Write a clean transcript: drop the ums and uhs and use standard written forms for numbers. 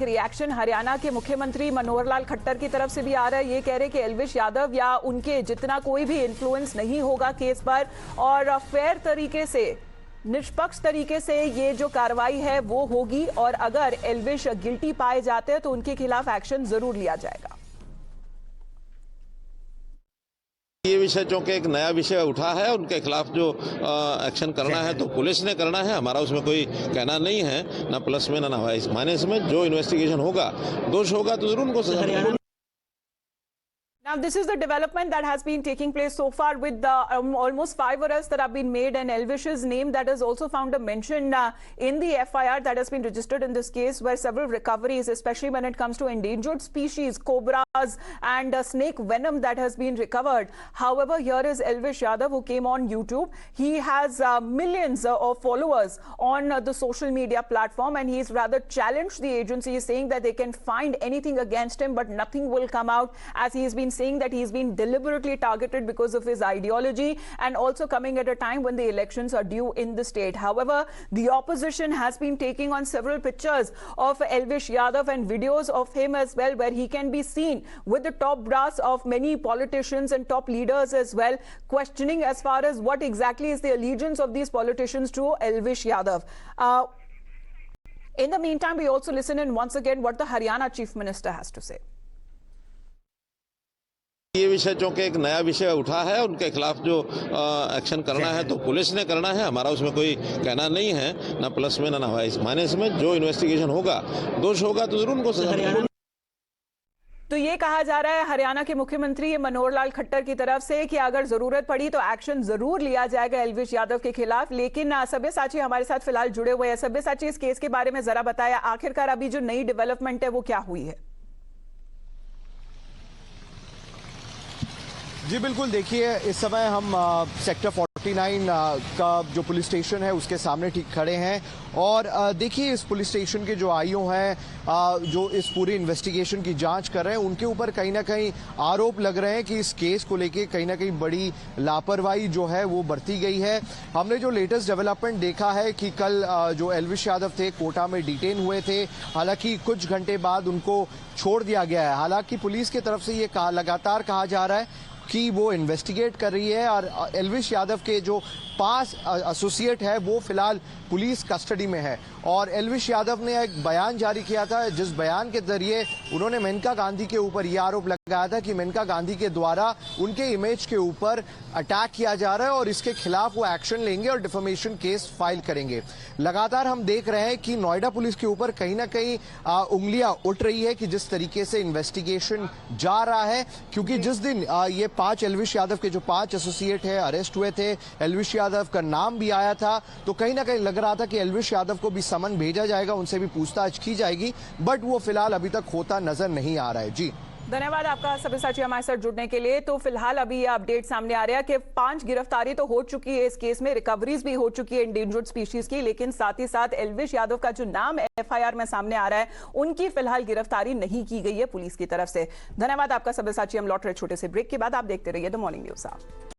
Reaction Haryana के मुख्यमंत्री मनोहर लाल खट्टर की तरफ से भी आ रहा है। ये कह रहे कि एल्विश यादव या उनके जितना कोई भी इन्फ्लुएंस नहीं होगा केस पर और फेयर तरीके से, निष्पक्ष तरीके से ये जो कार्रवाई है वो होगी और अगर एल्विश गिल्टी पाए जाते हैं तो उनके खिलाफ एक्शन जरूर लिया जाएगा। ये विषय चूंकि एक नया विषय उठा है, उनके खिलाफ जो एक्शन करना है तो पुलिस ने करना है, हमारा उसमें कोई कहना नहीं है, ना प्लस में ना माइनस में। जो इन्वेस्टिगेशन होगा, दोष होगा तो जरूर उनको सजा मिलेगी। Now, this is the development that has been taking place so far with the almost 5 arrests that have been made, and Elvish's name that is also found a mention in the FIR that has been registered in this case, where several recoveries, especially when it comes to endangered species, cobras and snake venom that has been recovered. However, here is Elvish Yadav, who came on YouTube. He has millions of followers on the social media platform, and he's rather challenged the agency, saying that they can find anything against him, but nothing will come out, as he has been saying that he's been deliberately targeted because of his ideology and also coming at a time when the elections are due in the state. However, the opposition has been taking on several pictures of Elvish Yadav and videos of him as well, where he can be seen with the top brass of many politicians and top leaders as well, questioning as far as what exactly is the allegiance of these politicians to Elvish Yadav. In the meantime, we also listen in once again what the Haryana Chief Minister has to say. ये विषय चूंकि एक नया विषय उठा है, उनके खिलाफ जो एक्शन करना है तो पुलिस ने करना है, हमारा उसमें कोई कहना नहीं है, ना प्लस में ना माइनस में। जो इन्वेस्टिगेशन होगा, दोष होगा तो जरूर उनको सजा मिलेगी। तो ये कहा जा रहा है हरियाणा के मुख्यमंत्री मनोहर लाल खट्टर की तरफ से कि अगर जरूरत पड़ी तो एक्शन जरूर लिया जाएगा एल्विश यादव के खिलाफ। लेकिन सब्यसाची हमारे साथ फिलहाल जुड़े हुए हैं। सब्यसाची, इस केस के बारे में जरा बताया, आखिरकार अभी जो नई डेवलपमेंट है वो क्या हुई है? जी बिल्कुल, देखिए इस समय हम सेक्टर 49 का जो पुलिस स्टेशन है उसके सामने ठीक खड़े हैं और देखिए इस पुलिस स्टेशन के जो आईओ हैं जो इस पूरी इन्वेस्टिगेशन की जांच कर रहे हैं, उनके ऊपर कहीं ना कहीं आरोप लग रहे हैं कि इस केस को लेके कहीं ना कहीं बड़ी लापरवाही जो है वो बरती गई है। हमने जो लेटेस्ट डेवलपमेंट देखा है कि कल जो एल्विश यादव थे कोटा में डिटेन हुए थे, हालांकि कुछ घंटे बाद उनको छोड़ दिया गया है। हालांकि पुलिस की तरफ से ये लगातार कहा जा रहा है कि वो इन्वेस्टिगेट कर रही है और एल्विश यादव के जो 5 एसोसिएट है वो फिलहाल पुलिस कस्टडी में है। और एल्विश यादव ने एक बयान जारी किया था, जिस बयान के जरिए उन्होंने मेनका गांधी के ऊपर यह आरोप लगाया था कि मेनका गांधी के द्वारा उनके इमेज के ऊपर अटैक किया जा रहा है और इसके खिलाफ वो एक्शन लेंगे और डिफेमेशन केस फाइल करेंगे। लगातार हम देख रहे हैं कि नोएडा पुलिस के ऊपर कहीं ना कहीं उंगलियां उठ रही है कि जिस तरीके से इन्वेस्टिगेशन जा रहा है, क्योंकि जिस दिन ये 5 एल्विश यादव के जो 5 एसोसिएट है अरेस्ट हुए थे, एल्विश यादव का नाम भी आया था, तो कहीं ना कहीं लग रहा था कि एल्विश यादव को भी समन भेजा जाएगा, उनसे भी पूछताछ की जाएगी, बट वो फिलहाल अभी तक होता नजर नहीं आ रहा है। जी धन्यवाद आपका सब्यसाची हमारे साथ जुड़ने के लिए। तो फिलहाल अभी ये अपडेट सामने आ रहा है कि 5 गिरफ्तारी तो हो चुकी है इस केस में, रिकवरीज भी हो चुकी है इंडेंजर्ड स्पीशीज की, लेकिन साथ ही साथ एल्विश यादव का जो नाम FIR में सामने आ रहा है उनकी फिलहाल गिरफ्तारी नहीं की गई है पुलिस की तरफ से। धन्यवाद आपका सब्यसाची। हम लौट रहे छोटे से ब्रेक के बाद, आप देखते रहिए द मॉर्निंग न्यूज।